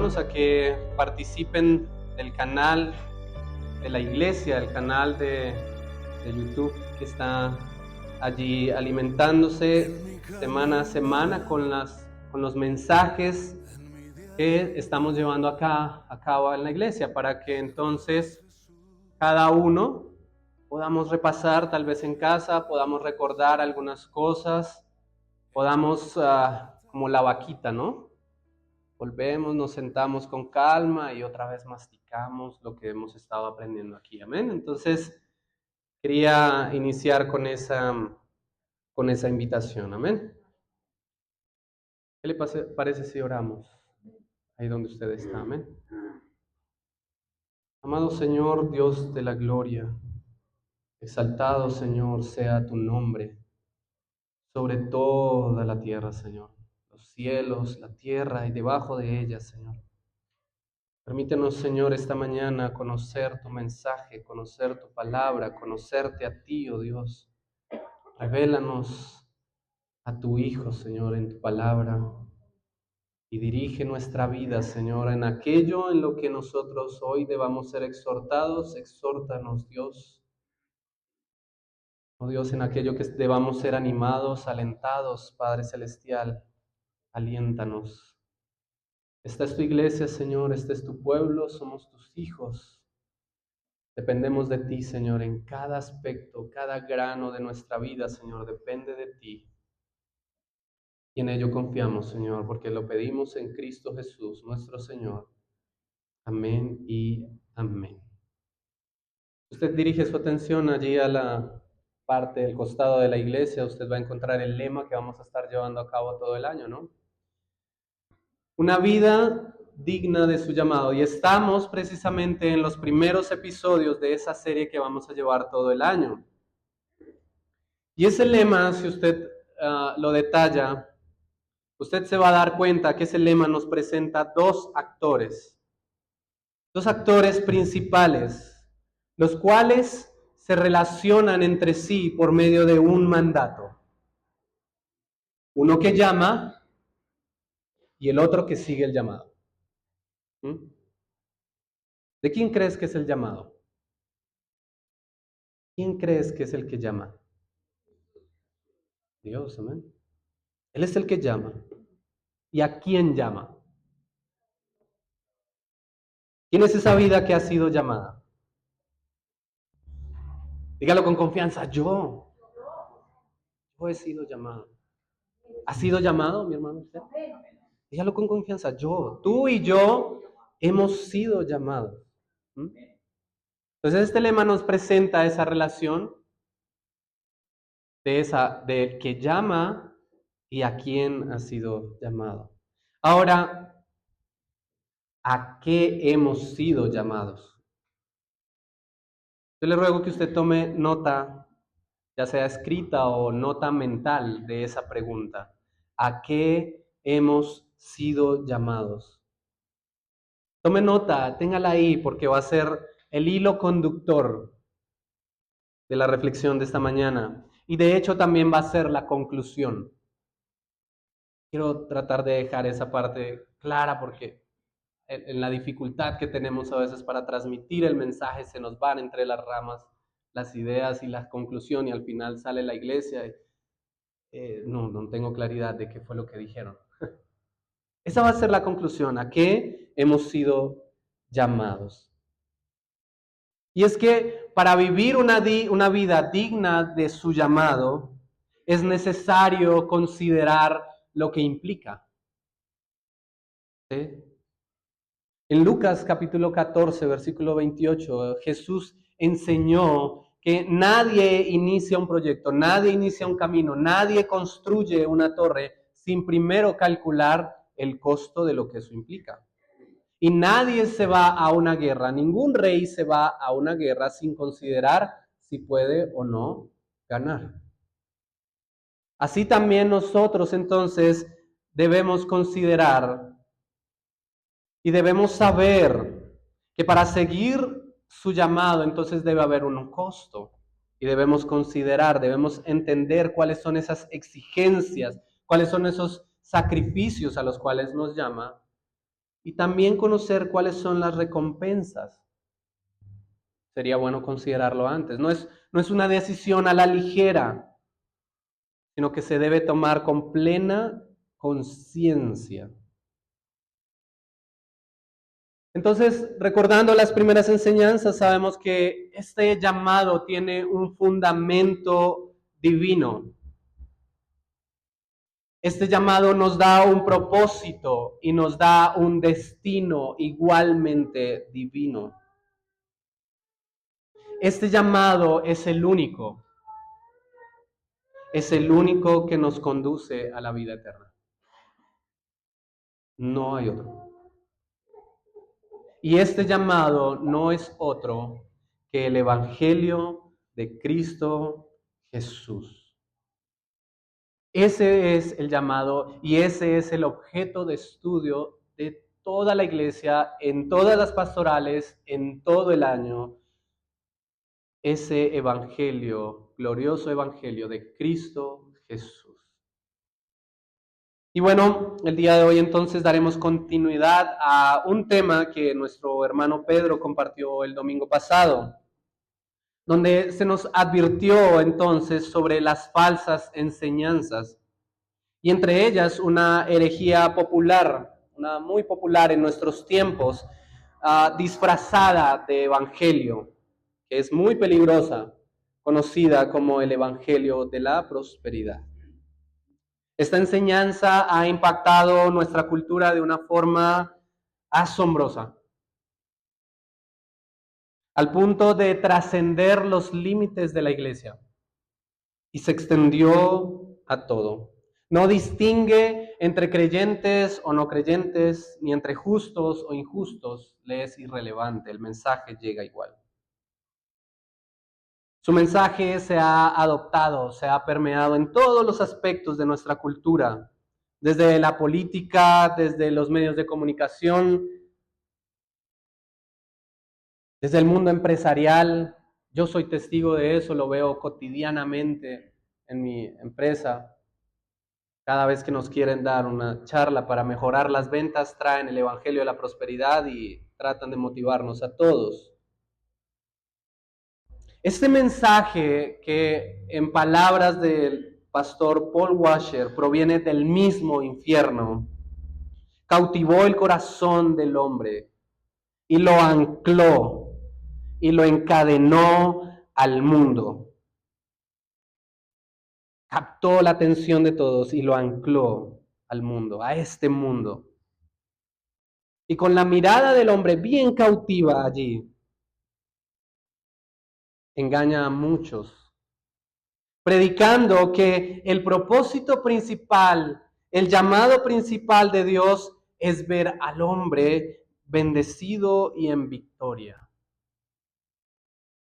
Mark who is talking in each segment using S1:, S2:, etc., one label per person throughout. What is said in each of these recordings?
S1: hermanos a que participen del canal de la iglesia, el canal de YouTube que está allí alimentándose semana a semana con los mensajes que estamos llevando a cabo en la iglesia, para que entonces cada uno podamos repasar tal vez en casa, podamos recordar algunas cosas, podamos, como la vaquita, ¿no? Volvemos, nos sentamos con calma y otra vez masticamos lo que hemos estado aprendiendo aquí. Amén. Entonces, quería iniciar con esa invitación. Amén. ¿Qué le parece si oramos ahí donde usted está? Amén. Amado Señor, Dios de la gloria, exaltado Señor sea tu nombre sobre toda la tierra, Señor. Los cielos, la tierra y debajo de ella, Señor. Permítenos, Señor, esta mañana conocer tu mensaje, conocer tu palabra, conocerte a ti, oh Dios. Revélanos a tu Hijo, Señor, en tu palabra, y dirige nuestra vida, Señor, en aquello en lo que nosotros hoy debamos ser exhortados. Exhórtanos, Dios. Oh Dios, en aquello que debamos ser animados, alentados, Padre Celestial, aliéntanos. Esta es tu iglesia, Señor, este es tu pueblo, somos tus hijos. Dependemos de ti, Señor, en cada aspecto, cada grano de nuestra vida, Señor, depende de ti. Y en ello confiamos, Señor, porque lo pedimos en Cristo Jesús, nuestro Señor. Amén y amén. Usted dirige su atención allí a la parte del costado de la iglesia, usted va a encontrar el lema que vamos a estar llevando a cabo todo el año, ¿no? Una vida digna de su llamado. Y estamos precisamente en los primeros episodios de esa serie que vamos a llevar todo el año. Y ese lema, si usted lo detalla, usted se va a dar cuenta que ese lema nos presenta dos actores principales, los cuales se relacionan entre sí por medio de un mandato. Uno que llama y el otro que sigue el llamado. ¿De quién crees que es el llamado? ¿Quién crees que es el que llama? Dios, amén. Él es el que llama. ¿Y a quién llama? ¿Quién es esa vida que ha sido llamada? Dígalo con confianza, yo he sido llamado. ¿Ha sido llamado, mi hermano, usted? Dígalo con confianza, tú y yo hemos sido llamados. Entonces este lema nos presenta esa relación del que llama y a quién ha sido llamado. Ahora, ¿a qué hemos sido llamados? Yo le ruego que usted tome nota, ya sea escrita o nota mental, de esa pregunta. ¿A qué hemos sido llamados? Tome nota, téngala ahí, porque va a ser el hilo conductor de la reflexión de esta mañana. Y de hecho también va a ser la conclusión. Quiero tratar de dejar esa parte clara, porque en la dificultad que tenemos a veces para transmitir el mensaje se nos van entre las ramas las ideas y la conclusión, y al final sale la iglesia y no tengo claridad de qué fue lo que dijeron. Esa va a ser la conclusión, a qué hemos sido llamados. Y es que para vivir una vida digna de su llamado es necesario considerar lo que implica. ¿Sí? En Lucas capítulo 14, versículo 28, Jesús enseñó que nadie inicia un proyecto, nadie inicia un camino, nadie construye una torre sin primero calcular el costo de lo que eso implica. Y nadie se va a una guerra, ningún rey se va a una guerra sin considerar si puede o no ganar. Así también nosotros entonces debemos considerar y debemos saber que para seguir su llamado entonces debe haber un costo. Y debemos considerar, debemos entender cuáles son esas exigencias, cuáles son esos sacrificios a los cuales nos llama, y también conocer cuáles son las recompensas. Sería bueno considerarlo antes. No es una decisión a la ligera, sino que se debe tomar con plena conciencia. Entonces, recordando las primeras enseñanzas, sabemos que este llamado tiene un fundamento divino. Este llamado nos da un propósito y nos da un destino igualmente divino. Este llamado es el único que nos conduce a la vida eterna. No hay otro. Y este llamado no es otro que el Evangelio de Cristo Jesús. Ese es el llamado y ese es el objeto de estudio de toda la iglesia, en todas las pastorales, en todo el año. Ese Evangelio, glorioso Evangelio de Cristo Jesús. Y bueno, el día de hoy entonces daremos continuidad a un tema que nuestro hermano Pedro compartió el domingo pasado, donde se nos advirtió entonces sobre las falsas enseñanzas y entre ellas una herejía popular, una muy popular en nuestros tiempos, disfrazada de evangelio, que es muy peligrosa, conocida como el evangelio de la prosperidad. Esta enseñanza ha impactado nuestra cultura de una forma asombrosa, al punto de trascender los límites de la iglesia y se extendió a todo. No distingue entre creyentes o no creyentes, ni entre justos o injustos, le es irrelevante, el mensaje llega igual. Su mensaje se ha adoptado, se ha permeado en todos los aspectos de nuestra cultura, desde la política, desde los medios de comunicación, desde el mundo empresarial. Yo soy testigo de eso, lo veo cotidianamente en mi empresa. Cada vez que nos quieren dar una charla para mejorar las ventas, traen el Evangelio de la Prosperidad y tratan de motivarnos a todos. Este mensaje, que en palabras del pastor Paul Washer proviene del mismo infierno, cautivó el corazón del hombre y lo ancló y lo encadenó al mundo. Captó la atención de todos y lo ancló al mundo, a este mundo. Y con la mirada del hombre bien cautiva allí, engaña a muchos, predicando que el propósito principal, el llamado principal de Dios es ver al hombre bendecido y en victoria.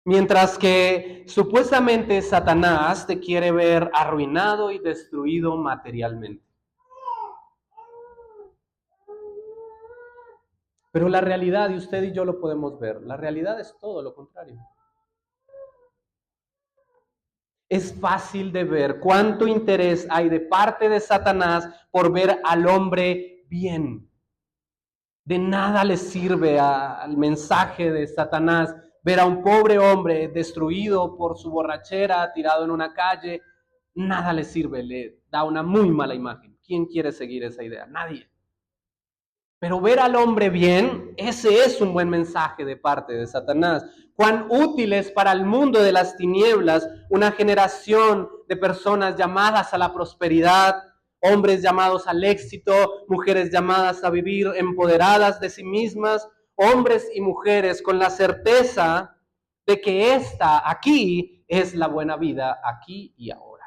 S1: Mientras que supuestamente Satanás te quiere ver arruinado y destruido materialmente. Pero la realidad, y usted y yo lo podemos ver, la realidad es todo lo contrario. Es fácil de ver cuánto interés hay de parte de Satanás por ver al hombre bien. De nada le sirve al mensaje de Satanás ver a un pobre hombre destruido por su borrachera, tirado en una calle. Nada le sirve, le da una muy mala imagen. ¿Quién quiere seguir esa idea? Nadie. Pero ver al hombre bien, ese es un buen mensaje de parte de Satanás. Cuán útil es para el mundo de las tinieblas una generación de personas llamadas a la prosperidad, hombres llamados al éxito, mujeres llamadas a vivir empoderadas de sí mismas, hombres y mujeres con la certeza de que esta aquí es la buena vida, aquí y ahora.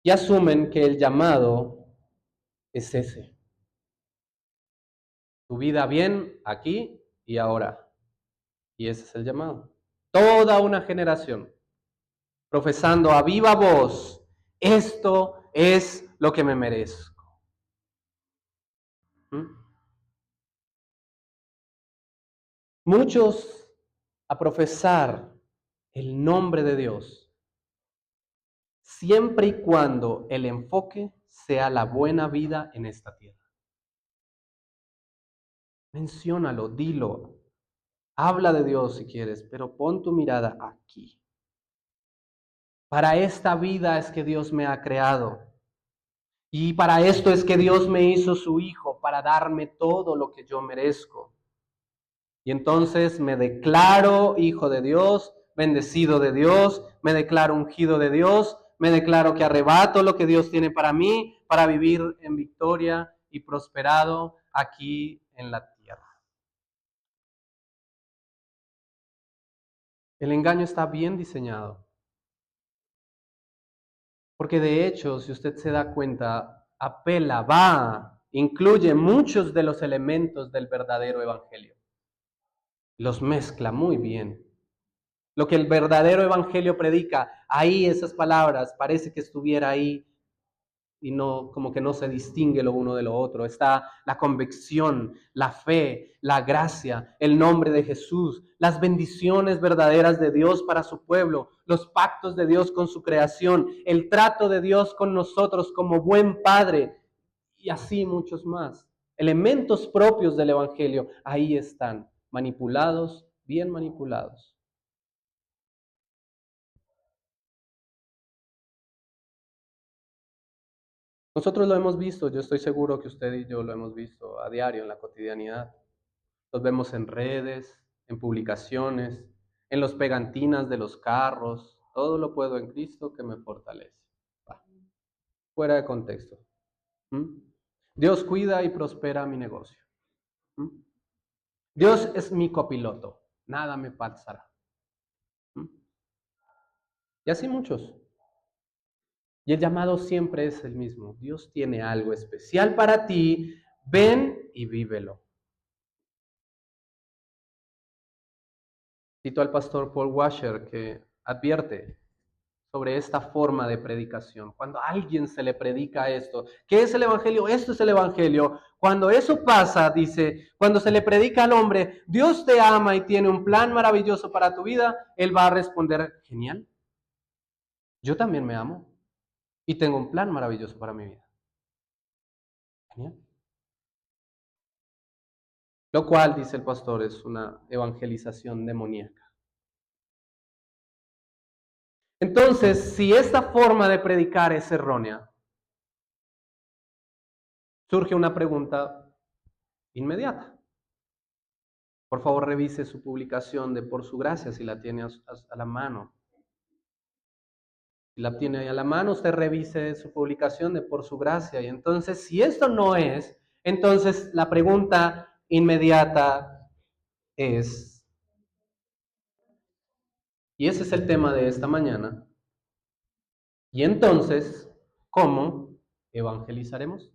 S1: Y asumen que el llamado es ese. Tu vida bien aquí y ahora. Y ese es el llamado. Toda una generación profesando a viva voz, esto es lo que me merezco. ¿Mm? Muchos a profesar el nombre de Dios, siempre y cuando el enfoque sea la buena vida en esta tierra. Menciónalo, dilo. Habla de Dios si quieres, pero pon tu mirada aquí. Para esta vida es que Dios me ha creado. Y para esto es que Dios me hizo su hijo, para darme todo lo que yo merezco. Y entonces me declaro hijo de Dios, bendecido de Dios, me declaro ungido de Dios, me declaro que arrebato lo que Dios tiene para mí, para vivir en victoria y prosperado aquí en la tierra. El engaño está bien diseñado, porque de hecho, si usted se da cuenta, incluye muchos de los elementos del verdadero evangelio. Los mezcla muy bien. Lo que el verdadero evangelio predica, ahí esas palabras, parece que estuviera ahí y no, como que no se distingue lo uno de lo otro. Está la convicción, la fe, la gracia, el nombre de Jesús, las bendiciones verdaderas de Dios para su pueblo, los pactos de Dios con su creación, el trato de Dios con nosotros como buen Padre y así muchos más. Elementos propios del evangelio, ahí están, manipulados, bien manipulados. Nosotros lo hemos visto, yo estoy seguro que usted y yo lo hemos visto a diario en la cotidianidad. Los vemos en redes, en publicaciones, en los pegantinas de los carros. Todo lo puedo en Cristo que me fortalece. Va, fuera de contexto. ¿Mm? Dios cuida y prospera mi negocio. ¿Mm? Dios es mi copiloto. Nada me pasará. ¿Mm? Y así muchos. Y el llamado siempre es el mismo. Dios tiene algo especial para ti. Ven y vívelo. Cito al pastor Paul Washer que advierte sobre esta forma de predicación. Cuando a alguien se le predica esto, ¿qué es el Evangelio? Esto es el Evangelio. Cuando eso pasa, dice, cuando se le predica al hombre, Dios te ama y tiene un plan maravilloso para tu vida, él va a responder, genial. Yo también me amo y tengo un plan maravilloso para mi vida. Genial. Lo cual, dice el pastor, es una evangelización demoníaca. Entonces, si esta forma de predicar es errónea, surge una pregunta inmediata. Por favor, revise su publicación de Por su gracia si la tiene a la mano. Si la tiene ahí a la mano, usted revise su publicación de Por su gracia. Y entonces, si esto no es, entonces la pregunta inmediata es, y ese es el tema de esta mañana, y entonces, ¿cómo evangelizaremos?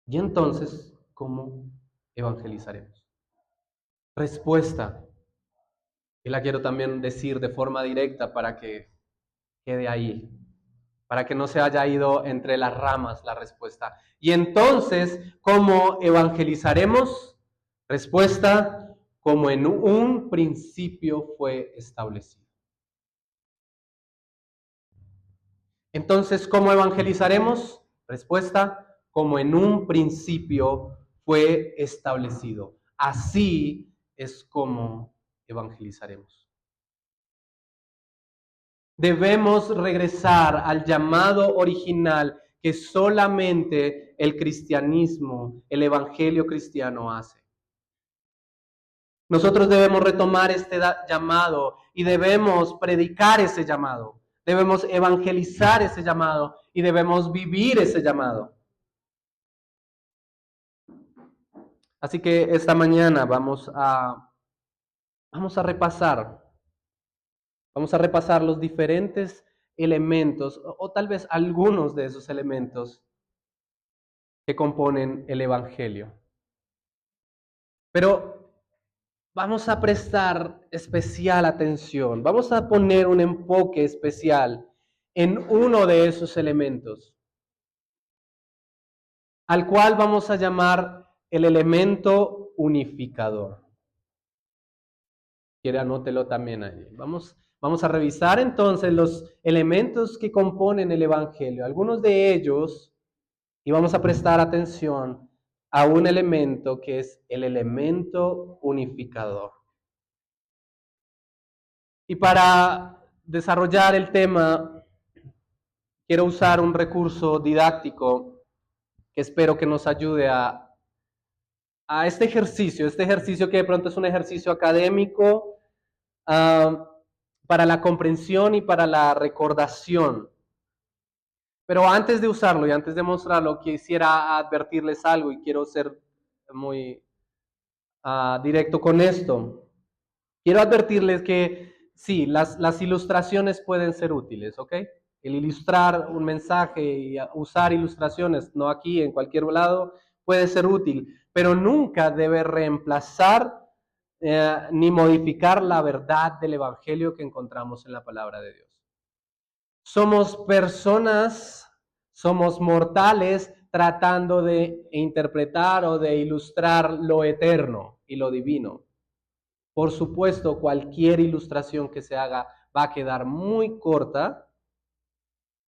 S1: Y entonces, ¿cómo evangelizaremos? Respuesta, y la quiero también decir de forma directa para que quede ahí, para que no se haya ido entre las ramas la respuesta. Y entonces, ¿cómo evangelizaremos? Respuesta, como en un principio fue establecido. Entonces, ¿cómo evangelizaremos? Respuesta, como en un principio fue establecido. Así es como evangelizaremos. Debemos regresar al llamado original que solamente el cristianismo, el evangelio cristiano hace. Nosotros debemos retomar este llamado y debemos predicar ese llamado. Debemos evangelizar ese llamado y debemos vivir ese llamado. Así que esta mañana vamos a repasar. Vamos a repasar los diferentes elementos o tal vez algunos de esos elementos que componen el Evangelio. Pero vamos a prestar especial atención, vamos a poner un enfoque especial en uno de esos elementos, al cual vamos a llamar el elemento unificador. Quiere, anótelo también allí. Vamos a revisar entonces los elementos que componen el Evangelio, algunos de ellos, y vamos a prestar atención a un elemento que es el elemento unificador. Y para desarrollar el tema, quiero usar un recurso didáctico que espero que nos ayude a este ejercicio que de pronto es un ejercicio académico, para la comprensión y para la recordación. Pero antes de usarlo y antes de mostrarlo, quisiera advertirles algo y quiero ser muy directo con esto. Quiero advertirles que sí, las ilustraciones pueden ser útiles, ¿ok? El ilustrar un mensaje y usar ilustraciones, no aquí, en cualquier lado, puede ser útil, pero nunca debe reemplazar ni modificar la verdad del Evangelio que encontramos en la palabra de Dios. Somos personas, somos mortales tratando de interpretar o de ilustrar lo eterno y lo divino. Por supuesto, cualquier ilustración que se haga va a quedar muy corta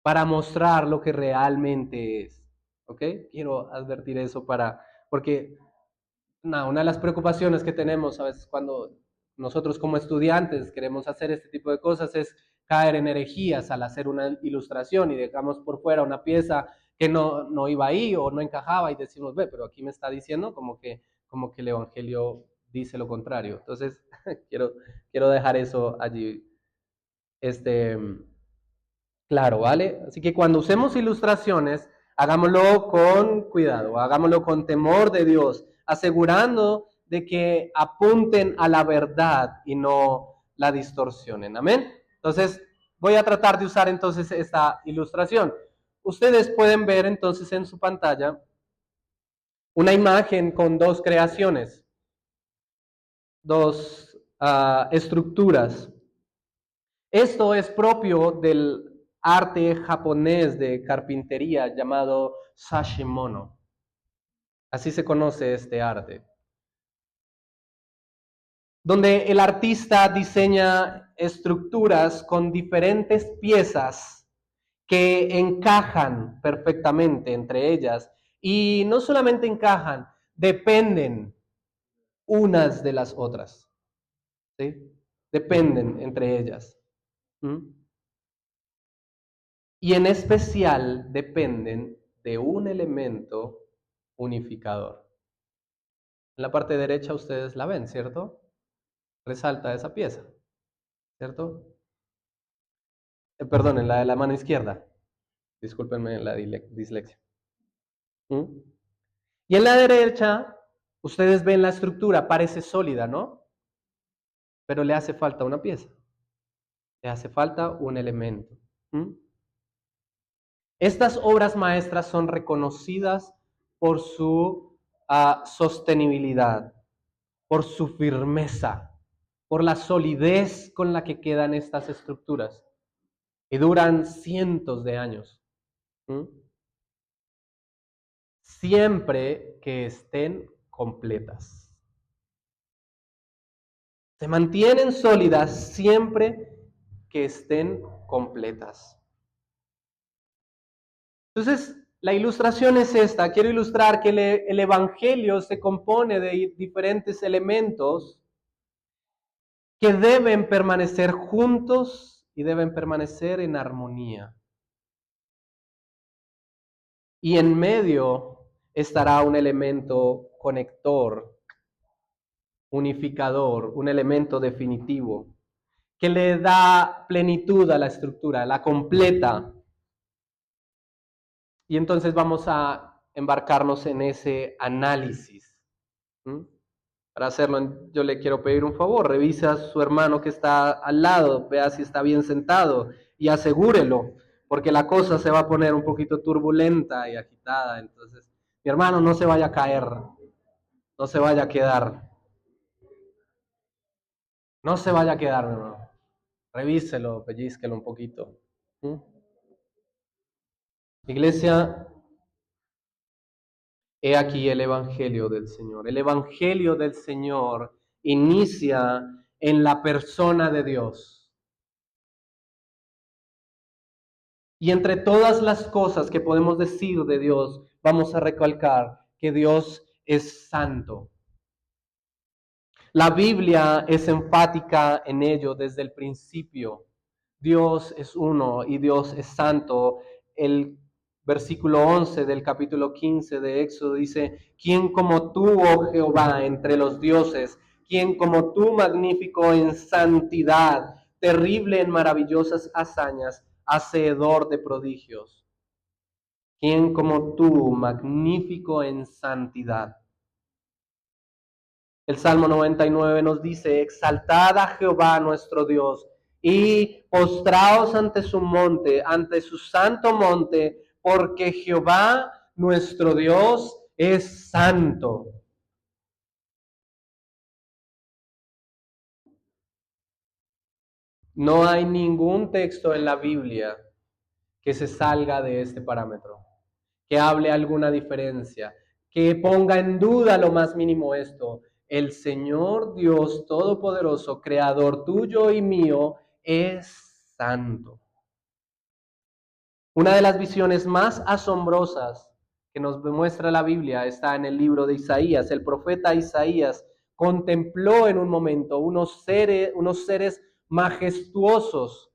S1: para mostrar lo que realmente es. ¿Ok? Quiero advertir eso porque una de las preocupaciones que tenemos a veces cuando nosotros como estudiantes queremos hacer este tipo de cosas es caer en herejías al hacer una ilustración y dejamos por fuera una pieza que no iba ahí o no encajaba y decimos, ve, pero aquí me está diciendo como que el Evangelio dice lo contrario. Entonces, quiero dejar eso allí, claro, ¿vale? Así que cuando usemos ilustraciones, hagámoslo con cuidado, hagámoslo con temor de Dios, asegurando de que apunten a la verdad y no la distorsionen. Amén. Entonces, voy a tratar de usar entonces esta ilustración. Ustedes pueden ver entonces en su pantalla una imagen con dos creaciones, dos estructuras. Esto es propio del arte japonés de carpintería llamado sashimono. Así se conoce este arte. Donde el artista diseña estructuras con diferentes piezas que encajan perfectamente entre ellas. Y no solamente encajan, dependen unas de las otras. ¿Sí? Dependen entre ellas. ¿Mm? Y en especial dependen de un elemento unificador. En la parte derecha ustedes la ven, ¿cierto? Resalta esa pieza, ¿cierto? Perdón, en la de la mano izquierda. Discúlpenme la dislexia. ¿Mm? Y en la derecha, ustedes ven la estructura, parece sólida, ¿no? Pero le hace falta una pieza, le hace falta un elemento. ¿Mm? Estas obras maestras son reconocidas por su sostenibilidad, por su firmeza, por la solidez con la que quedan estas estructuras y duran cientos de años. ¿Mm? Siempre que estén completas. Se mantienen sólidas siempre que estén completas. Entonces, la ilustración es esta. Quiero ilustrar que el Evangelio se compone de diferentes elementos que deben permanecer juntos y deben permanecer en armonía. Y en medio estará un elemento conector, unificador, un elemento definitivo, que le da plenitud a la estructura, la completa. Y entonces vamos a embarcarnos en ese análisis. ¿Mm? Para hacerlo, yo le quiero pedir un favor, revise a su hermano que está al lado, vea si está bien sentado y asegúrelo, porque la cosa se va a poner un poquito turbulenta y agitada. Entonces, mi hermano, no se vaya a caer, no se vaya a quedar, no se vaya a quedar, mi hermano. Revíselo, pellizquelo un poquito. ¿Mm? Iglesia, he aquí el Evangelio del Señor. El Evangelio del Señor inicia en la persona de Dios. Y entre todas las cosas que podemos decir de Dios, vamos a recalcar que Dios es santo. La Biblia es enfática en ello desde el principio. Dios es uno y Dios es santo. El versículo 11 del capítulo 15 de Éxodo dice, ¿quién como tú, oh Jehová, entre los dioses? ¿Quién como tú, magnífico en santidad, terrible en maravillosas hazañas, hacedor de prodigios? ¿Quién como tú, magnífico en santidad? El Salmo 99 nos dice, exaltad a Jehová nuestro Dios y postraos ante su monte, ante su santo monte, porque Jehová nuestro Dios es santo. No hay ningún texto en la Biblia que se salga de este parámetro, que hable alguna diferencia, que ponga en duda lo más mínimo esto. El Señor Dios Todopoderoso, Creador tuyo y mío, es santo. Una de las visiones más asombrosas que nos muestra la Biblia está en el libro de Isaías. El profeta Isaías contempló en un momento unos seres majestuosos.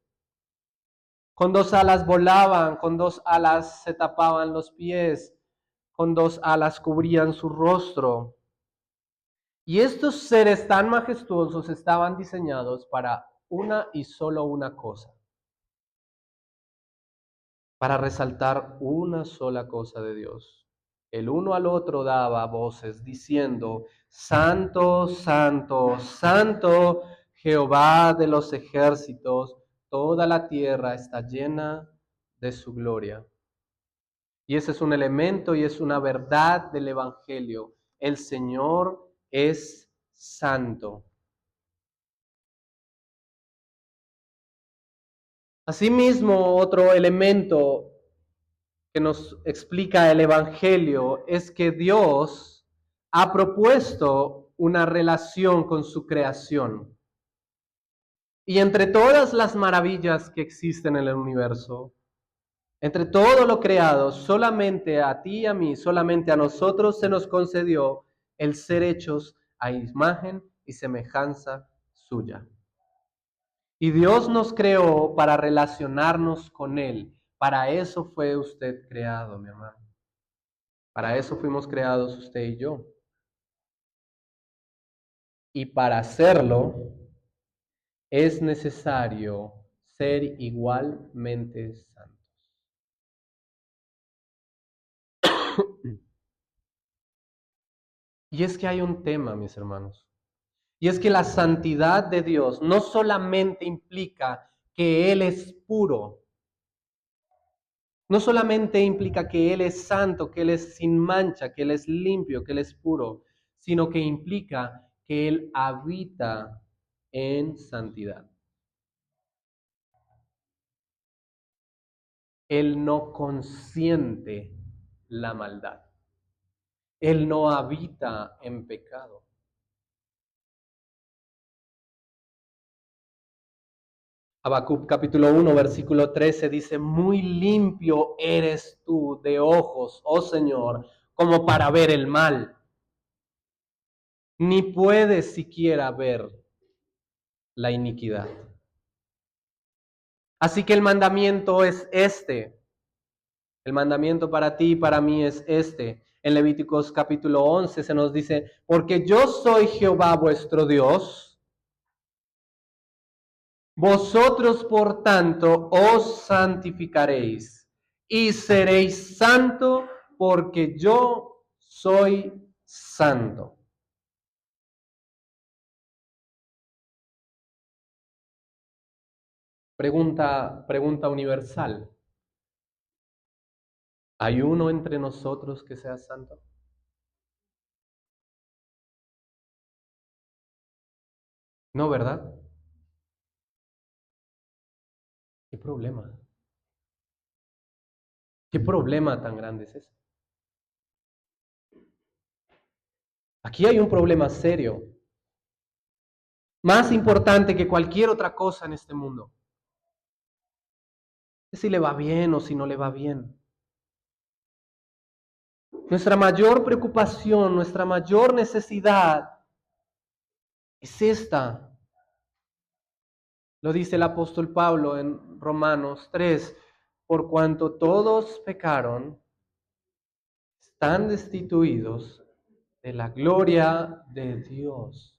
S1: Con dos alas volaban, con dos alas se tapaban los pies, con dos alas cubrían su rostro. Y estos seres tan majestuosos estaban diseñados para una y solo una cosa, para resaltar una sola cosa de Dios. El uno al otro daba voces diciendo, Santo, Santo, Santo, Jehová de los ejércitos, toda la tierra está llena de su gloria. Y ese es un elemento y es una verdad del Evangelio. El Señor es santo. Asimismo, otro elemento que nos explica el Evangelio es que Dios ha propuesto una relación con su creación. Y entre todas las maravillas que existen en el universo, entre todo lo creado, solamente a ti y a mí, solamente a nosotros se nos concedió el ser hechos a imagen y semejanza suya. Y Dios nos creó para relacionarnos con Él. Para eso fue usted creado, mi hermano. Para eso fuimos creados usted y yo. Y para hacerlo es necesario ser igualmente santos. Y es que hay un tema, mis hermanos. Y es que la santidad de Dios no solamente implica que Él es puro, no solamente implica que Él es santo, que Él es sin mancha, que Él es limpio, que Él es puro, sino que implica que Él habita en santidad. Él no consiente la maldad. Él no habita en pecado. Habacuc capítulo 1, versículo 13 dice, muy limpio eres tú de ojos, oh Señor, como para ver el mal, ni puedes siquiera ver la iniquidad. Así que el mandamiento es este. El mandamiento para ti y para mí es este. En Levíticos capítulo 11 se nos dice, porque yo soy Jehová vuestro Dios. Vosotros, por tanto, os santificaréis y seréis santo porque yo soy santo. Pregunta universal. ¿Hay uno entre nosotros que sea santo? No, ¿verdad? ¿Qué problema? ¿Qué problema tan grande es ese? Aquí hay un problema serio, más importante que cualquier otra cosa en este mundo. Es si le va bien o si no le va bien. Nuestra mayor preocupación, nuestra mayor necesidad es esta. Lo dice el apóstol Pablo en Romanos 3, por cuanto todos pecaron, están destituidos de la gloria de Dios.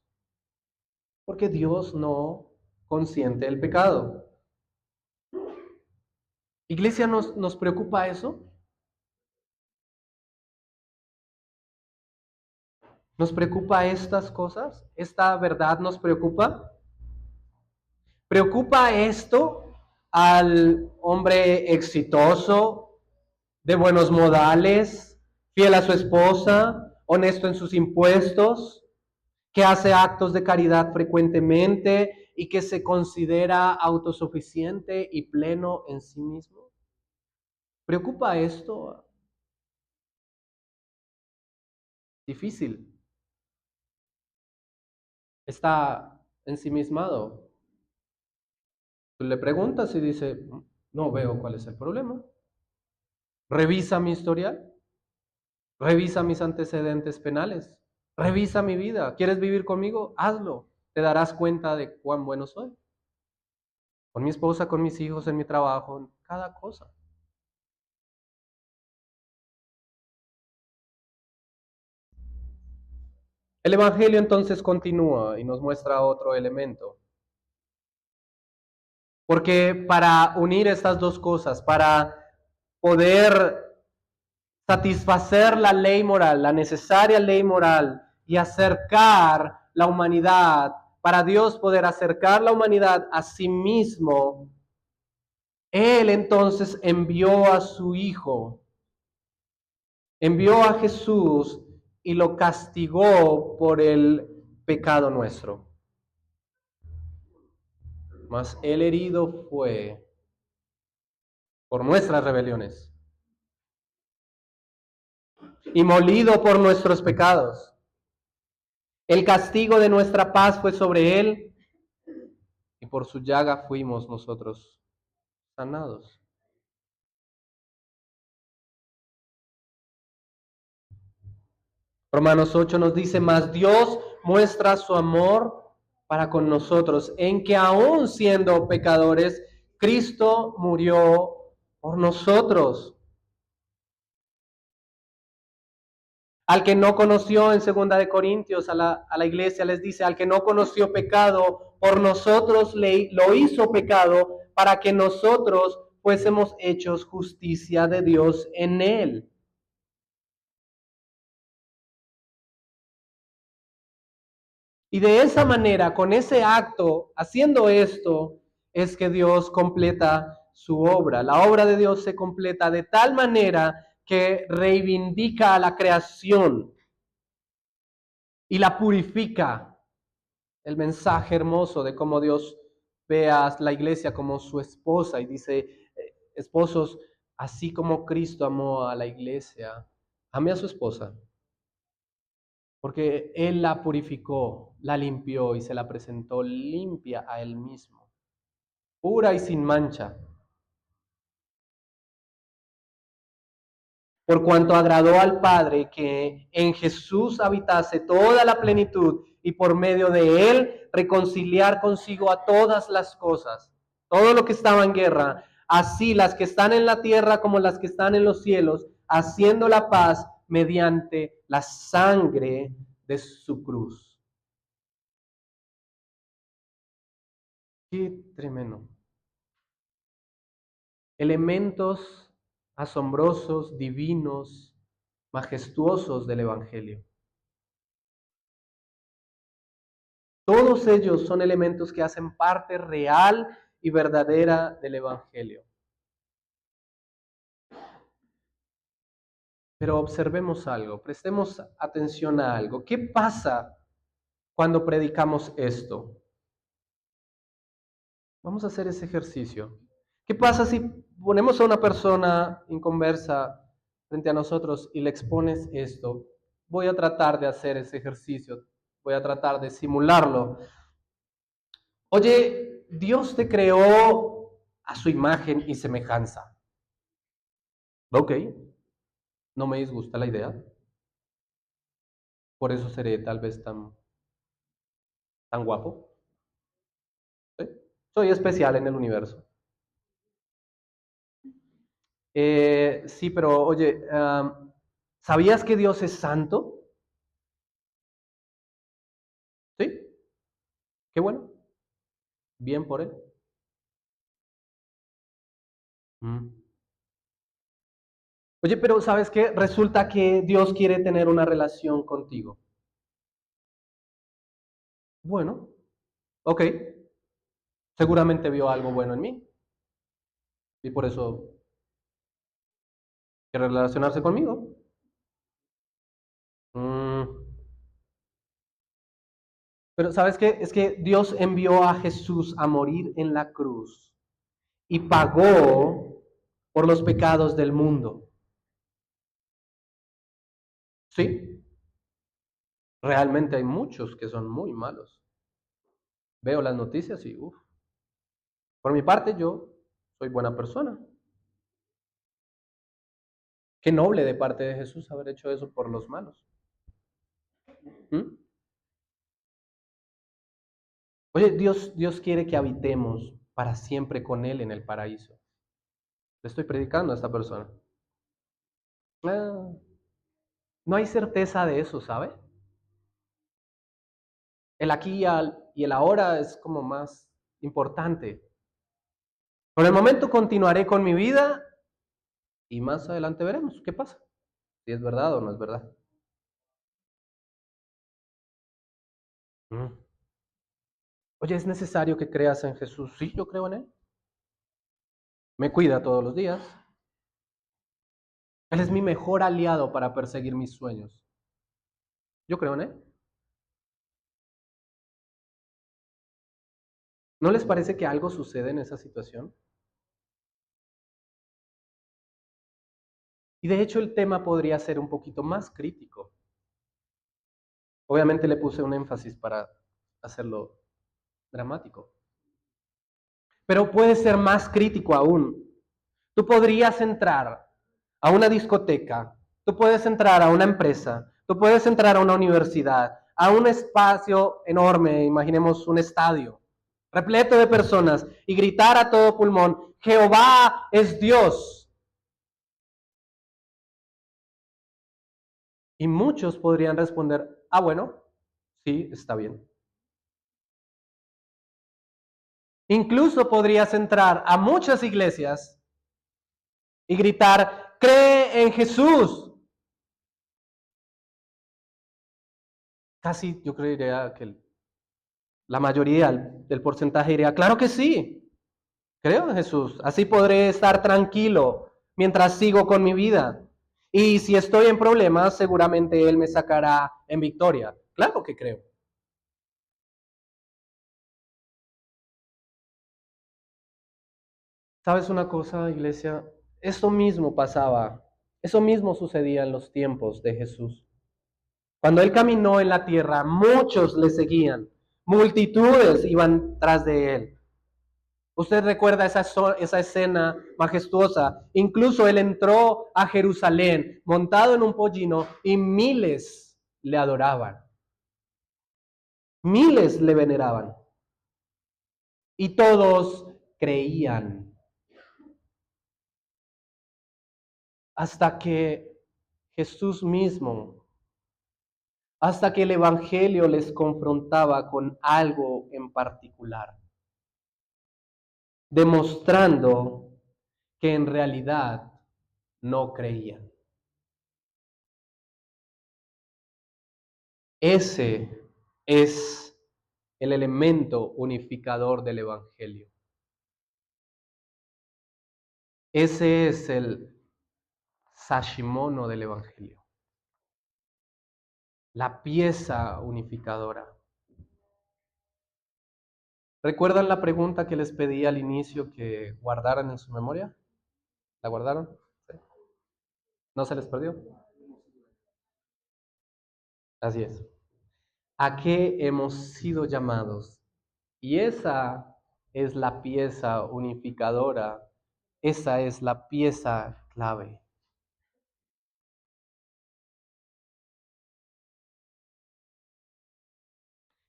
S1: Porque Dios no consiente el pecado. Iglesia, ¿nos preocupa eso? ¿Nos preocupa estas cosas? ¿Esta verdad nos preocupa? ¿Preocupa esto al hombre exitoso, de buenos modales, fiel a su esposa, honesto en sus impuestos, que hace actos de caridad frecuentemente y que se considera autosuficiente y pleno en sí mismo? ¿Preocupa esto? Difícil. Está ensimismado. Tú le preguntas y dice, no veo cuál es el problema. Revisa mi historial, revisa mis antecedentes penales, revisa mi vida. ¿Quieres vivir conmigo? Hazlo. Te darás cuenta de cuán bueno soy. Con mi esposa, con mis hijos, en mi trabajo, en cada cosa. El Evangelio entonces continúa y nos muestra otro elemento. Porque para unir estas dos cosas, para poder satisfacer la ley moral, la necesaria ley moral y acercar la humanidad, para Dios poder acercar la humanidad a sí mismo, Él entonces envió a su Hijo, envió a Jesús y lo castigó por el pecado nuestro. Mas el herido fue por nuestras rebeliones y molido por nuestros pecados. El castigo de nuestra paz fue sobre él y por su llaga fuimos nosotros sanados. Romanos 8 nos dice, mas Dios muestra su amor para con nosotros, en que aún siendo pecadores, Cristo murió por nosotros. Al que no conoció, en 2 Corintios, a la iglesia les dice, al que no conoció pecado, por nosotros lo hizo pecado, para que nosotros fuésemos hechos justicia de Dios en él. Y de esa manera, con ese acto, haciendo esto, es que Dios completa su obra. La obra de Dios se completa de tal manera que reivindica a la creación y la purifica. El mensaje hermoso de cómo Dios ve a la iglesia como su esposa y dice, esposos, así como Cristo amó a la iglesia, ame a su esposa. Porque Él la purificó, la limpió y se la presentó limpia a Él mismo, pura y sin mancha. Por cuanto agradó al Padre que en Jesús habitase toda la plenitud y por medio de Él reconciliar consigo a todas las cosas, todo lo que estaba en guerra, así las que están en la tierra como las que están en los cielos, haciendo la paz mediante la sangre de su cruz. Qué tremendo. Elementos asombrosos, divinos, majestuosos del Evangelio. Todos ellos son elementos que hacen parte real y verdadera del Evangelio. Pero observemos algo, prestemos atención a algo. ¿Qué pasa cuando predicamos esto? Vamos a hacer ese ejercicio. ¿Qué pasa si ponemos a una persona inconversa frente a nosotros y le expones esto? Voy a tratar de hacer ese ejercicio, voy a tratar de simularlo. Oye, Dios te creó a su imagen y semejanza. Ok. No me disgusta la idea, por eso seré tal vez tan guapo. ¿Sí? Soy especial en el universo. Sí, pero oye, ¿sabías que Dios es santo? Sí, qué bueno, bien por él. Mm. Oye, pero ¿sabes qué? Resulta que Dios quiere tener una relación contigo. Bueno, ok, seguramente vio algo bueno en mí y por eso quiere relacionarse conmigo. Mm. Pero ¿sabes qué? Es que Dios envió a Jesús a morir en la cruz y pagó por los pecados del mundo. Sí, realmente hay muchos que son muy malos. Veo las noticias y, uff, por mi parte yo soy buena persona. Qué noble de parte de Jesús haber hecho eso por los malos. ¿Mm? Oye, Dios quiere que habitemos para siempre con Él en el paraíso. Le estoy predicando a esta persona. Ah, no hay certeza de eso, ¿sabe? El aquí y el ahora es como más importante. Por el momento continuaré con mi vida y más adelante veremos qué pasa, si es verdad o no es verdad. Mm. Oye, ¿es necesario que creas en Jesús? Sí, yo creo en Él. Me cuida todos los días. Él es mi mejor aliado para perseguir mis sueños. Yo creo en Él. ¿No les parece que algo sucede en esa situación? Y de hecho el tema podría ser un poquito más crítico. Obviamente le puse un énfasis para hacerlo dramático. Pero puede ser más crítico aún. Tú podrías entrar a una discoteca, tú puedes entrar a una empresa, tú puedes entrar a una universidad, a un espacio enorme, imaginemos un estadio, repleto de personas, y gritar a todo pulmón, Jehová es Dios. Y muchos podrían responder, ah, bueno, sí, está bien. Incluso podrías entrar a muchas iglesias y gritar, cree en Jesús. Casi yo creería que la mayoría del porcentaje diría, claro que sí, creo en Jesús. Así podré estar tranquilo mientras sigo con mi vida. Y si estoy en problemas, seguramente Él me sacará en victoria. Claro que creo. ¿Sabes una cosa, iglesia? Eso mismo pasaba, eso mismo sucedía en los tiempos de Jesús. Cuando Él caminó en la tierra, muchos le seguían, multitudes iban tras de Él. Usted recuerda esa escena majestuosa. Incluso Él entró a Jerusalén montado en un pollino y miles le adoraban. Miles le veneraban. Y todos creían. Hasta que Jesús mismo, hasta que el Evangelio les confrontaba con algo en particular, demostrando que en realidad no creían. Ese es el elemento unificador del Evangelio. Ese es el sashimono del Evangelio, la pieza unificadora. ¿Recuerdan la pregunta que les pedí al inicio que guardaran en su memoria? ¿La guardaron? ¿Sí? ¿No se les perdió? Así es. ¿A qué hemos sido llamados? Y esa es la pieza unificadora, esa es la pieza clave.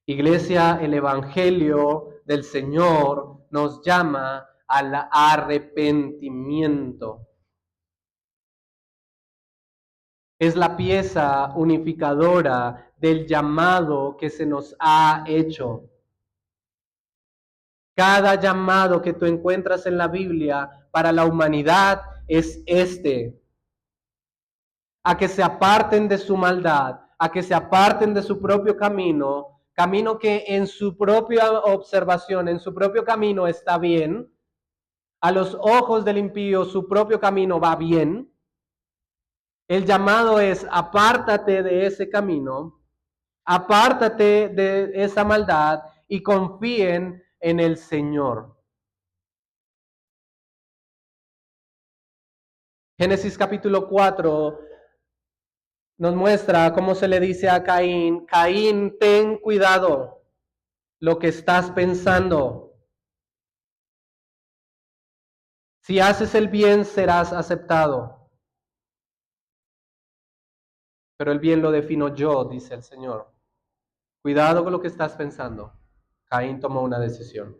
S1: Iglesia, el Evangelio del Señor nos llama al arrepentimiento. Es la pieza unificadora del llamado que se nos ha hecho. Cada llamado que tú encuentras en la Biblia para la humanidad es a que se aparten de su maldad, a que se aparten de su propio camino, camino que en su propia observación, en su propio camino está bien, a los ojos del impío su propio camino va bien. El llamado es apártate de ese camino, apártate de esa maldad y confíen en el Señor. Génesis capítulo 4 nos muestra cómo se le dice a Caín, Caín, ten cuidado lo que estás pensando. Si haces el bien, serás aceptado. Pero el bien lo defino yo, dice el Señor. Cuidado con lo que estás pensando. Caín tomó una decisión.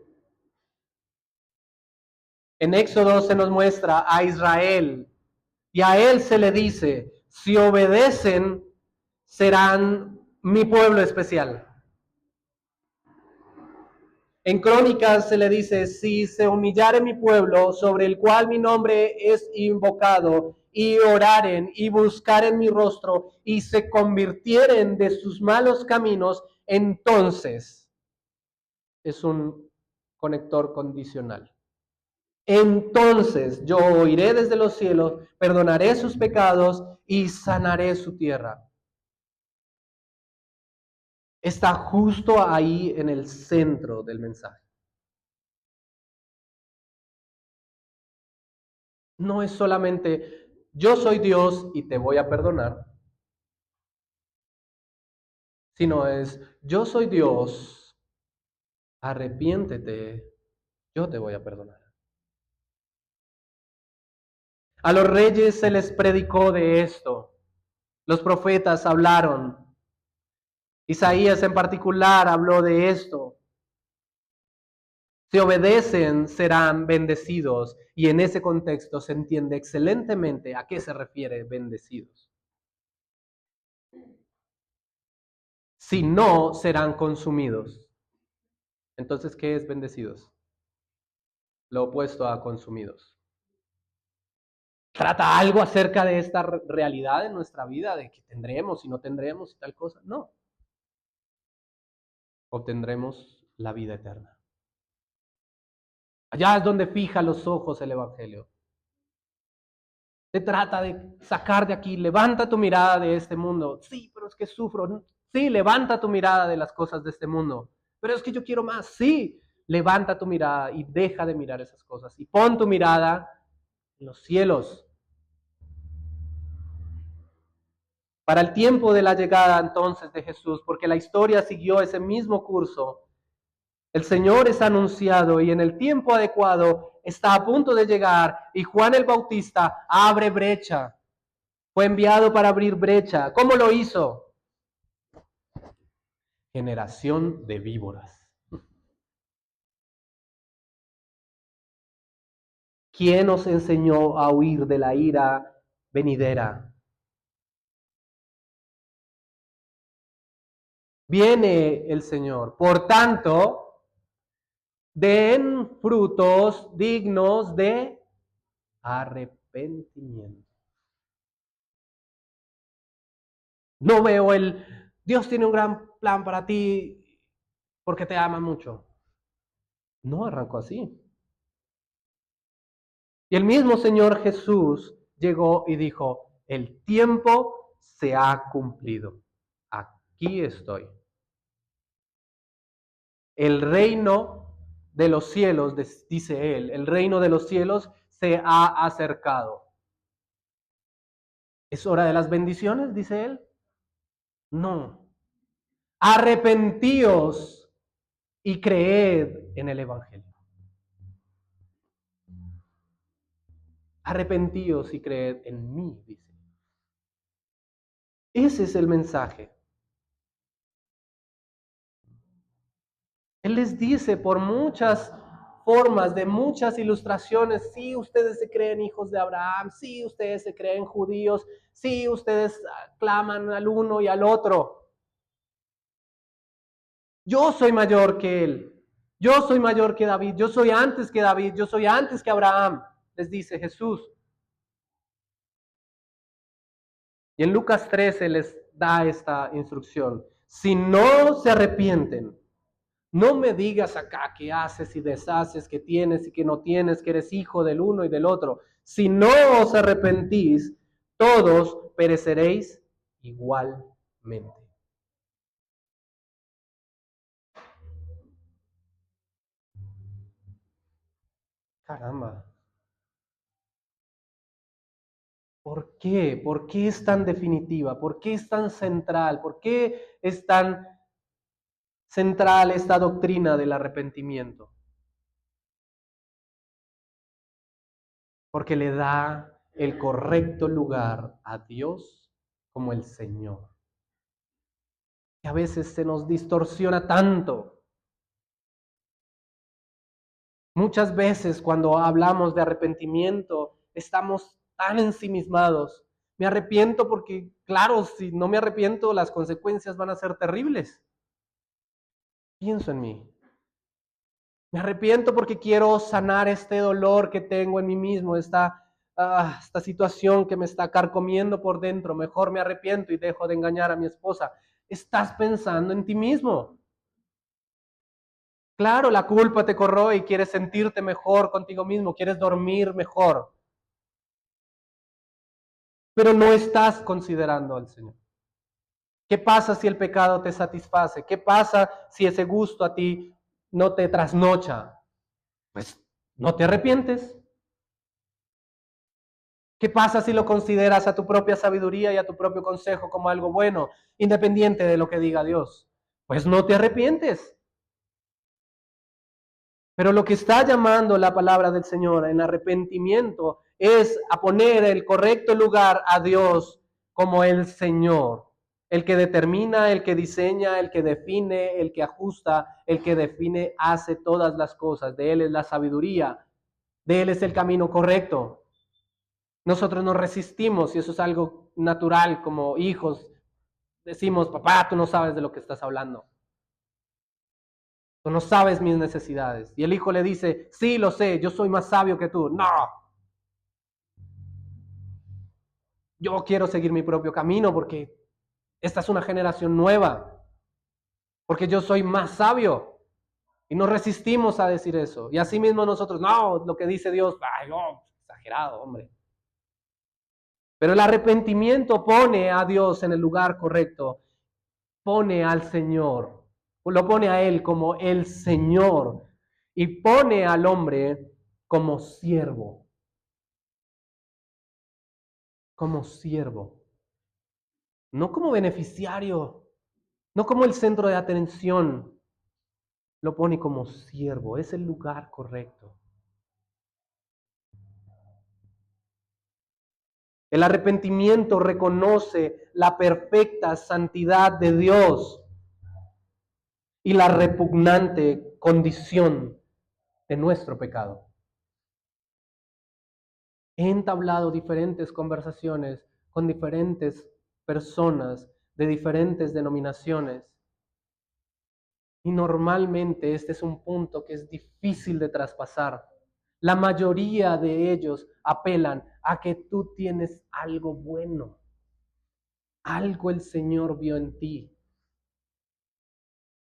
S1: En Éxodo se nos muestra a Israel y a él se le dice, si obedecen, serán mi pueblo especial. En Crónicas se le dice, si se humillare mi pueblo, sobre el cual mi nombre es invocado, y oraren y buscaren mi rostro, y se convirtieren de sus malos caminos, entonces es un conector condicional. Entonces yo oiré desde los cielos, perdonaré sus pecados y sanaré su tierra. Está justo ahí en el centro del mensaje. No es solamente yo soy Dios y te voy a perdonar, sino es yo soy Dios, arrepiéntete, yo te voy a perdonar. A los reyes se les predicó de esto. Los profetas hablaron. Isaías en particular habló de esto. Si obedecen, serán bendecidos. Y en ese contexto se entiende excelentemente a qué se refiere bendecidos. Si no, serán consumidos. Entonces, ¿qué es bendecidos? Lo opuesto a consumidos. ¿Trata algo acerca de esta realidad en nuestra vida, de que tendremos y no tendremos y tal cosa? No. Obtendremos la vida eterna. Allá es donde fija los ojos el Evangelio. Se trata de sacar de aquí, levanta tu mirada de este mundo. Sí, pero es que sufro. Sí, levanta tu mirada de las cosas de este mundo. Pero es que yo quiero más. Sí, levanta tu mirada y deja de mirar esas cosas. Y pon tu mirada en los cielos. Para el tiempo de la llegada entonces de Jesús, porque la historia siguió ese mismo curso, el Señor es anunciado y en el tiempo adecuado está a punto de llegar y Juan el Bautista abre brecha. Fue enviado para abrir brecha. ¿Cómo lo hizo? Generación de víboras. ¿Quién nos enseñó a huir de la ira venidera? Viene el Señor. Por tanto, den frutos dignos de arrepentimiento. No veo Dios tiene un gran plan para ti porque te ama mucho. No arrancó así. Y el mismo Señor Jesús llegó y dijo, el tiempo se ha cumplido. Aquí estoy. El reino de los cielos, dice él, el reino de los cielos se ha acercado. ¿Es hora de las bendiciones? Dice él. No. Arrepentíos y creed en el Evangelio. Arrepentíos y creed en mí, dice. Ese es el mensaje. Él les dice por muchas formas, de muchas ilustraciones, sí, ustedes se creen hijos de Abraham, sí, ustedes se creen judíos, sí, ustedes claman al uno y al otro. Yo soy mayor que él, yo soy mayor que David, yo soy antes que David, yo soy antes que Abraham, les dice Jesús. Y en Lucas 13 les da esta instrucción. Si no se arrepienten, no me digas acá qué haces y deshaces, que tienes y que no tienes, que eres hijo del uno y del otro. Si no os arrepentís, todos pereceréis igualmente. Caramba. ¿Por qué? ¿Por qué es tan definitiva? ¿Por qué es tan central? ¿Por qué es tan central esta doctrina del arrepentimiento? Porque le da el correcto lugar a Dios como el Señor. Y a veces se nos distorsiona tanto. Muchas veces cuando hablamos de arrepentimiento estamos tan ensimismados. Me arrepiento porque, claro, si no me arrepiento, las consecuencias van a ser terribles. Pienso en mí. Me arrepiento porque quiero sanar este dolor que tengo en mí mismo, esta situación que me está carcomiendo por dentro. Mejor me arrepiento y dejo de engañar a mi esposa. Estás pensando en ti mismo. Claro, la culpa te corroe y quieres sentirte mejor contigo mismo, quieres dormir mejor, pero no estás considerando al Señor. ¿Qué pasa si el pecado te satisface? ¿Qué pasa si ese gusto a ti no te trasnocha? Pues no te arrepientes. ¿Qué pasa si lo consideras a tu propia sabiduría y a tu propio consejo como algo bueno, independiente de lo que diga Dios? Pues no te arrepientes. Pero lo que está llamando la palabra del Señor en arrepentimiento es a poner el correcto lugar a Dios como el Señor, el que determina, el que diseña, el que define, el que ajusta, el que define, hace todas las cosas. De Él es la sabiduría, de Él es el camino correcto. Nosotros nos resistimos y eso es algo natural como hijos. Decimos, papá, tú no sabes de lo que estás hablando. Tú no sabes mis necesidades. Y el hijo le dice, sí, lo sé, yo soy más sabio que tú. No, yo quiero seguir mi propio camino porque esta es una generación nueva, porque yo soy más sabio. Y nos resistimos a decir eso. Y así mismo nosotros, no, lo que dice Dios, ay, no, exagerado, hombre. Pero el arrepentimiento pone a Dios en el lugar correcto, pone al Señor, lo pone a Él como el Señor y pone al hombre como siervo, como siervo, no como beneficiario, no como el centro de atención, lo pone como siervo, es el lugar correcto. El arrepentimiento reconoce la perfecta santidad de Dios y la repugnante condición de nuestro pecado. He entablado diferentes conversaciones con diferentes personas de diferentes denominaciones y normalmente este es un punto que es difícil de traspasar. La mayoría de ellos apelan a que tú tienes algo bueno, algo el Señor vio en ti.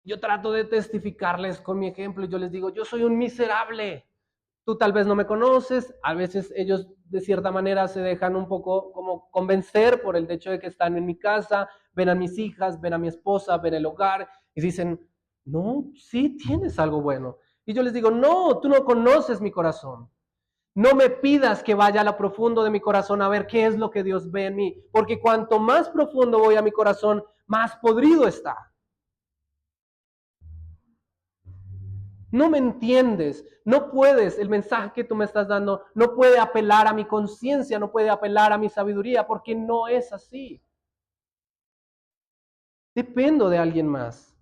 S1: Yo trato de testificarles con mi ejemplo y yo les digo, yo soy un miserable. Tú tal vez no me conoces, a veces ellos de cierta manera se dejan un poco como convencer por el hecho de que están en mi casa, ven a mis hijas, ven a mi esposa, ven el hogar y dicen, no, sí tienes algo bueno. Y yo les digo, no, tú no conoces mi corazón. No me pidas que vaya a lo profundo de mi corazón a ver qué es lo que Dios ve en mí, porque cuanto más profundo voy a mi corazón, más podrido está. No me entiendes, no puedes, el mensaje que tú me estás dando no puede apelar a mi conciencia, no puede apelar a mi sabiduría, porque no es así. Dependo de alguien más.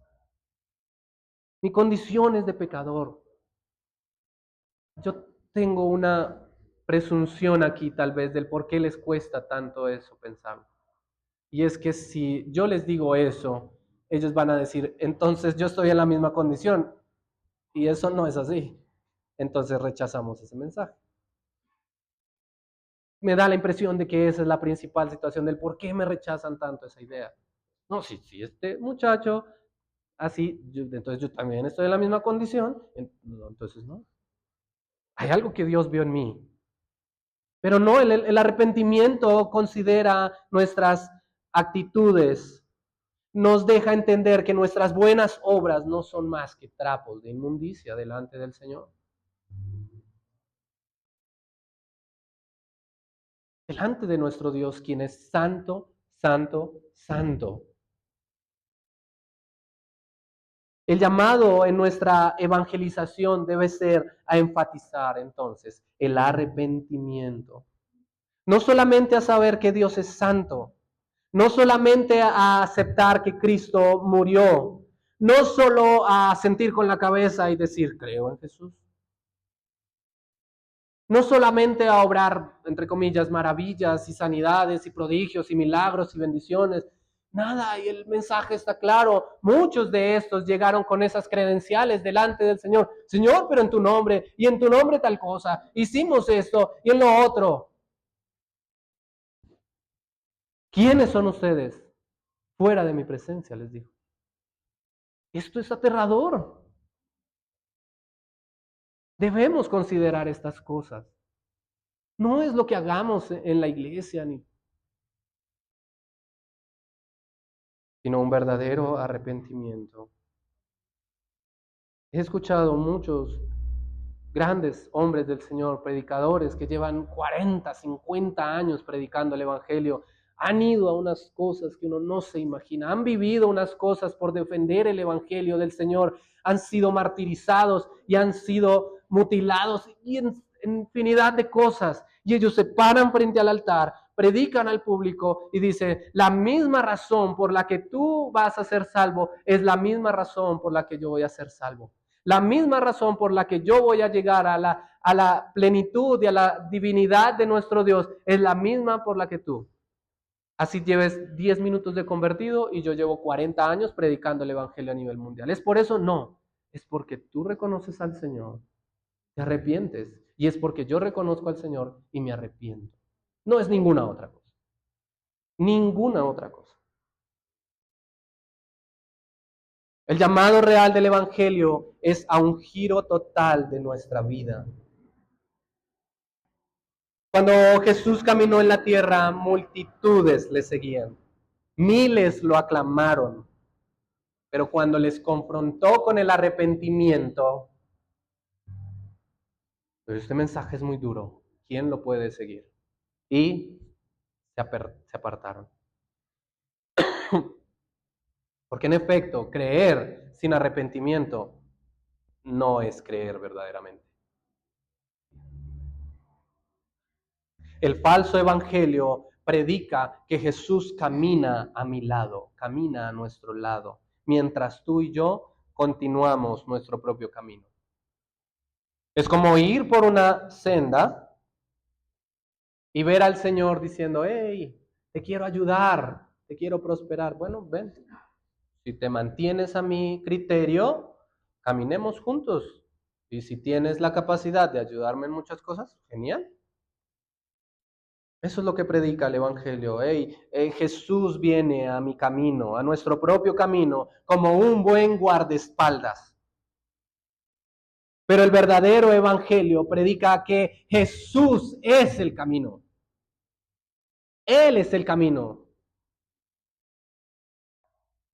S1: Mi condición es de pecador. Yo tengo una presunción aquí tal vez del por qué les cuesta tanto eso pensar. Y es que si yo les digo eso, ellos van a decir, entonces yo estoy en la misma condición. Y eso no es así. Entonces rechazamos ese mensaje. Me da la impresión de que esa es la principal situación del por qué me rechazan tanto esa idea. No, si este muchacho así, entonces yo también estoy en la misma condición, entonces no. Hay algo que Dios vio en mí. Pero no, el arrepentimiento considera nuestras actitudes, nos deja entender que nuestras buenas obras no son más que trapos de inmundicia delante del Señor. Delante de nuestro Dios, quien es santo, santo, santo. El llamado en nuestra evangelización debe ser a enfatizar entonces el arrepentimiento. No solamente a saber que Dios es santo, no solamente a aceptar que Cristo murió, no solo a sentir con la cabeza y decir, creo en Jesús. No solamente a obrar, entre comillas, maravillas y sanidades y prodigios y milagros y bendiciones. Nada, y el mensaje está claro. Muchos de estos llegaron con esas credenciales delante del Señor. Señor, pero en tu nombre, y en tu nombre tal cosa. Hicimos esto y en lo otro. ¿Quiénes son ustedes? Fuera de mi presencia, les dijo. Esto es aterrador. Debemos considerar estas cosas. No es lo que hagamos en la iglesia, sino un verdadero arrepentimiento. He escuchado muchos grandes hombres del Señor, predicadores que llevan 40, 50 años predicando el Evangelio, han ido a unas cosas que uno no se imagina, han vivido unas cosas por defender el Evangelio del Señor, han sido martirizados y han sido mutilados y en infinidad de cosas. Y ellos se paran frente al altar, predican al público y dicen, la misma razón por la que tú vas a ser salvo es la misma razón por la que yo voy a ser salvo. La misma razón por la que yo voy a llegar a la plenitud y a la divinidad de nuestro Dios es la misma por la que tú. Así lleves 10 minutos de convertido y yo llevo 40 años predicando el Evangelio a nivel mundial. ¿Es por eso? No. Es porque tú reconoces al Señor, te arrepientes. Y es porque yo reconozco al Señor y me arrepiento. No es ninguna otra cosa. Ninguna otra cosa. El llamado real del Evangelio es a un giro total de nuestra vida. Cuando Jesús caminó en la tierra, multitudes le seguían. Miles lo aclamaron. Pero cuando les confrontó con el arrepentimiento, pero este mensaje es muy duro. ¿Quién lo puede seguir? Y se apartaron. Porque en efecto, creer sin arrepentimiento no es creer verdaderamente. El falso evangelio predica que Jesús camina a mi lado, camina a nuestro lado, mientras tú y yo continuamos nuestro propio camino. Es como ir por una senda y ver al Señor diciendo, hey, te quiero ayudar, te quiero prosperar. Bueno, ven, si te mantienes a mi criterio, caminemos juntos. Y si tienes la capacidad de ayudarme en muchas cosas, genial. Eso es lo que predica el Evangelio. Hey, Jesús viene a mi camino, a nuestro propio camino, como un buen guardaespaldas. Pero el verdadero Evangelio predica que Jesús es el camino. Él es el camino.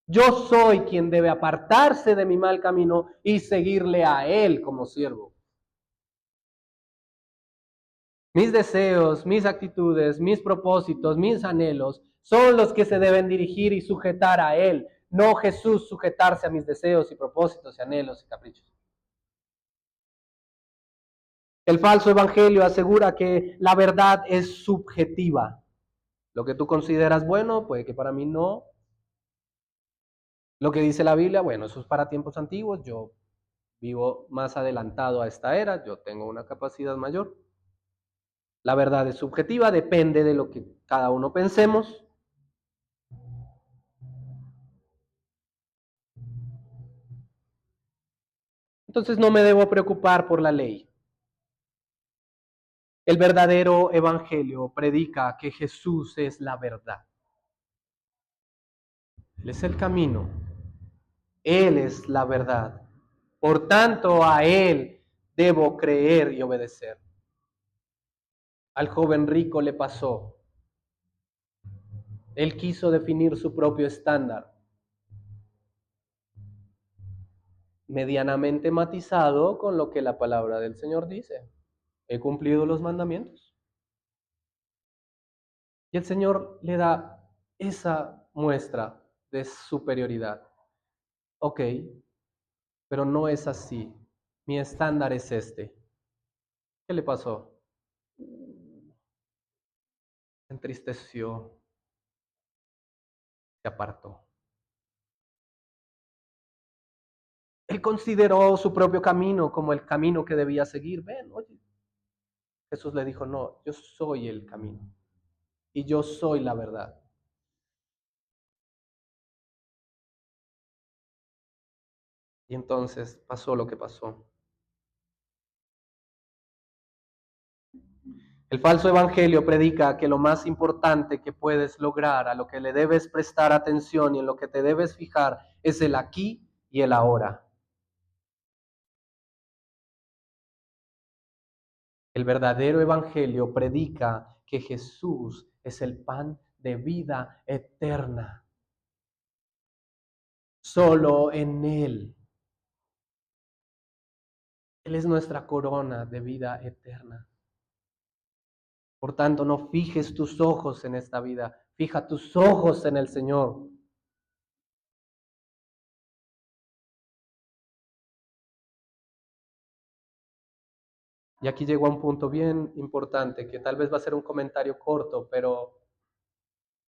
S1: Yo soy quien debe apartarse de mi mal camino y seguirle a Él como siervo. Mis deseos, mis actitudes, mis propósitos, mis anhelos son los que se deben dirigir y sujetar a Él, no Jesús sujetarse a mis deseos y propósitos y anhelos y caprichos. El falso evangelio asegura que la verdad es subjetiva. Lo que tú consideras bueno, puede que para mí no. Lo que dice la Biblia, bueno, eso es para tiempos antiguos, yo vivo más adelantado a esta era, yo tengo una capacidad mayor. La verdad es subjetiva, depende de lo que cada uno pensemos. Entonces no me debo preocupar por la ley. El verdadero evangelio predica que Jesús es la verdad. Él es el camino. Él es la verdad. Por tanto, a Él debo creer y obedecer. Al joven rico le pasó. Él quiso definir su propio estándar, medianamente matizado con lo que la palabra del Señor dice. He cumplido los mandamientos. Y el Señor le da esa muestra de superioridad. Ok, pero no es así. Mi estándar es este. ¿Qué le pasó? Se entristeció, se apartó. Él consideró su propio camino como el camino que debía seguir. Ven, oye. Jesús le dijo, no, yo soy el camino y yo soy la verdad. Y entonces pasó lo que pasó. El falso evangelio predica que lo más importante que puedes lograr, a lo que le debes prestar atención y en lo que te debes fijar, es el aquí y el ahora. El verdadero evangelio predica que Jesús es el pan de vida eterna. Solo en Él. Él es nuestra corona de vida eterna. Por tanto, no fijes tus ojos en esta vida, fija tus ojos en el Señor. Y aquí llego a un punto bien importante, que tal vez va a ser un comentario corto, pero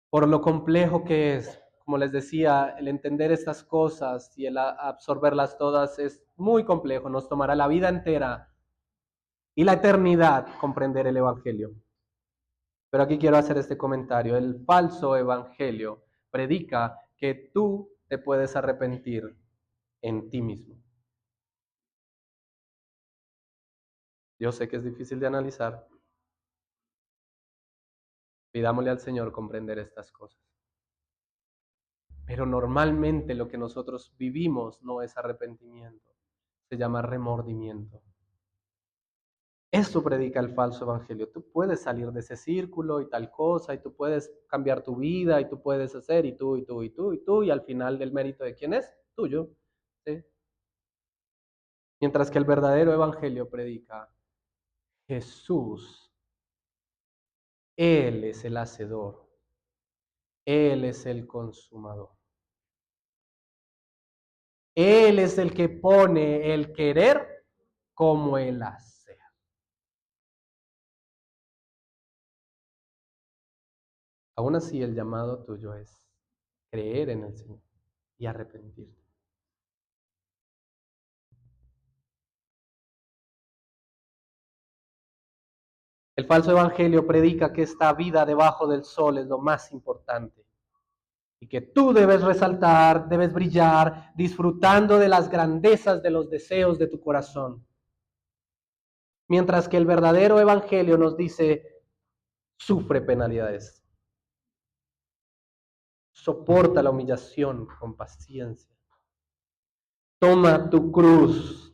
S1: por lo complejo que es, como les decía, el entender estas cosas y el absorberlas todas es muy complejo, nos tomará la vida entera y la eternidad comprender el Evangelio. Pero aquí quiero hacer este comentario. El falso Evangelio predica que tú te puedes arrepentir en ti mismo. Yo sé que es difícil de analizar. Pidámosle al Señor comprender estas cosas. Pero normalmente lo que nosotros vivimos no es arrepentimiento, se llama remordimiento. Esto predica el falso evangelio. Tú puedes salir de ese círculo y tal cosa, y tú puedes cambiar tu vida, y tú puedes hacer, y tú, y tú, y tú, y tú, y al final del mérito de quién es, tuyo. ¿Sí? Mientras que el verdadero evangelio predica Jesús, Él es el hacedor, Él es el consumador. Él es el que pone el querer como el hacer. Aún así, el llamado tuyo es creer en el Señor y arrepentirte. El falso evangelio predica que esta vida debajo del sol es lo más importante y que tú debes resaltar, debes brillar, disfrutando de las grandezas de los deseos de tu corazón. Mientras que el verdadero evangelio nos dice, sufre penalidades, soporta la humillación con paciencia, toma tu cruz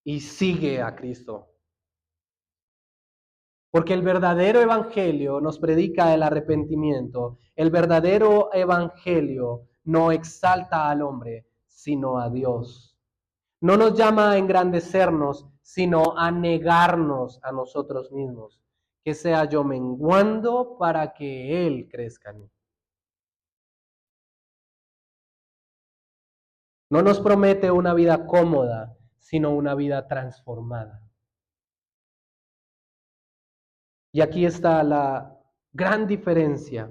S1: y sigue a Cristo. Porque el verdadero evangelio nos predica el arrepentimiento. El verdadero evangelio no exalta al hombre, sino a Dios. No nos llama a engrandecernos, sino a negarnos a nosotros mismos. Que sea yo menguando para que Él crezca en mí. No nos promete una vida cómoda, sino una vida transformada. Y aquí está la gran diferencia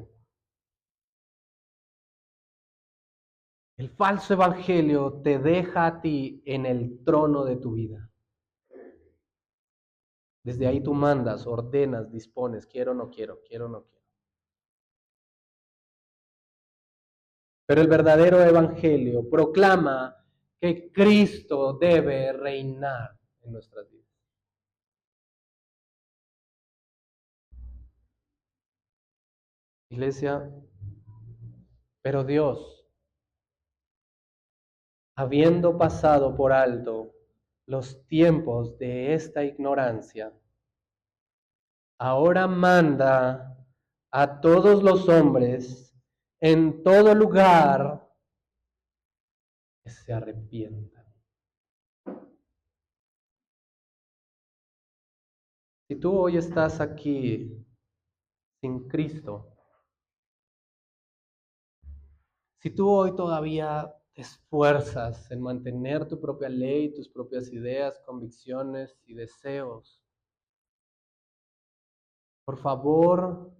S1: El falso evangelio te deja a ti en el trono de tu vida. Desde ahí tú mandas, ordenas, dispones, quiero o no quiero, quiero o no quiero. Pero el verdadero evangelio proclama que Cristo debe reinar en nuestras vidas. Iglesia, pero Dios, habiendo pasado por alto los tiempos de esta ignorancia, ahora manda a todos los hombres en todo lugar que se arrepientan. Si tú hoy estás aquí sin Cristo, si tú hoy todavía te esfuerzas en mantener tu propia ley, tus propias ideas, convicciones y deseos, por favor,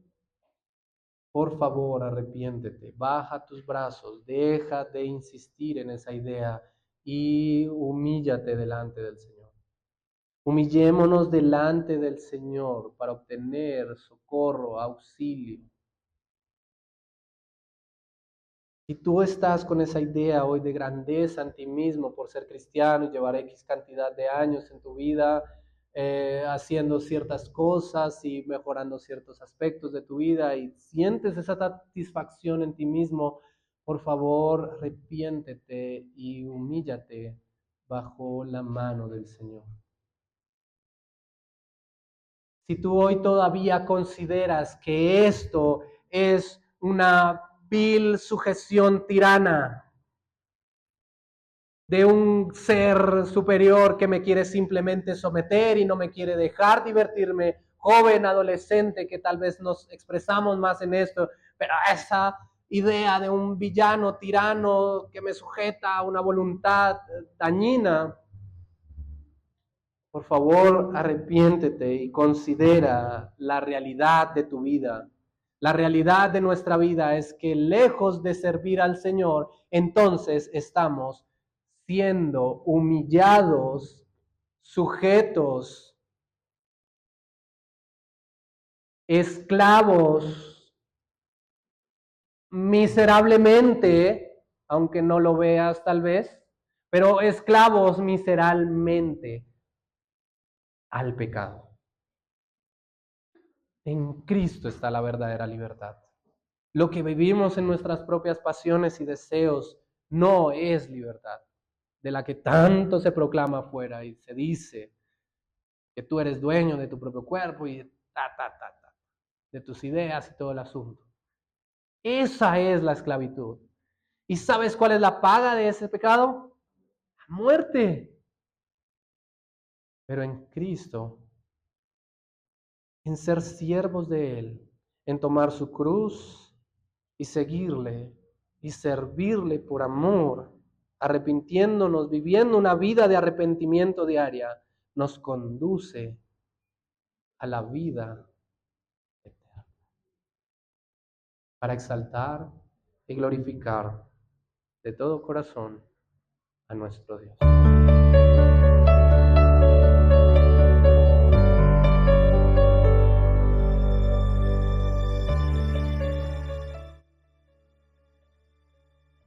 S1: arrepiéntete, baja tus brazos, deja de insistir en esa idea y humíllate delante del Señor. Humillémonos delante del Señor para obtener socorro, auxilio. Si tú estás con esa idea hoy de grandeza en ti mismo por ser cristiano y llevar X cantidad de años en tu vida, haciendo ciertas cosas y mejorando ciertos aspectos de tu vida y sientes esa satisfacción en ti mismo, por favor, arrepiéntete y humíllate bajo la mano del Señor. Si tú hoy todavía consideras que esto es una vil sujeción tirana de un ser superior que me quiere simplemente someter y no me quiere dejar divertirme, joven, adolescente, que tal vez nos expresamos más en esto, pero esa idea de un villano tirano que me sujeta a una voluntad dañina, por favor, arrepiéntete y considera la realidad de tu vida. La realidad de nuestra vida es que lejos de servir al Señor, entonces estamos siendo humillados, sujetos, esclavos, miserablemente, aunque no lo veas tal vez, pero esclavos miserablemente al pecado. En Cristo está la verdadera libertad. Lo que vivimos en nuestras propias pasiones y deseos no es libertad, de la que tanto se proclama afuera y se dice que tú eres dueño de tu propio cuerpo y de tus ideas y todo el asunto. Esa es la esclavitud. ¿Y sabes cuál es la paga de ese pecado? La muerte. Pero en Cristo, en ser siervos de Él, en tomar su cruz y seguirle y servirle por amor, arrepintiéndonos, viviendo una vida de arrepentimiento diaria, nos conduce a la vida eterna para exaltar y glorificar de todo corazón a nuestro Dios.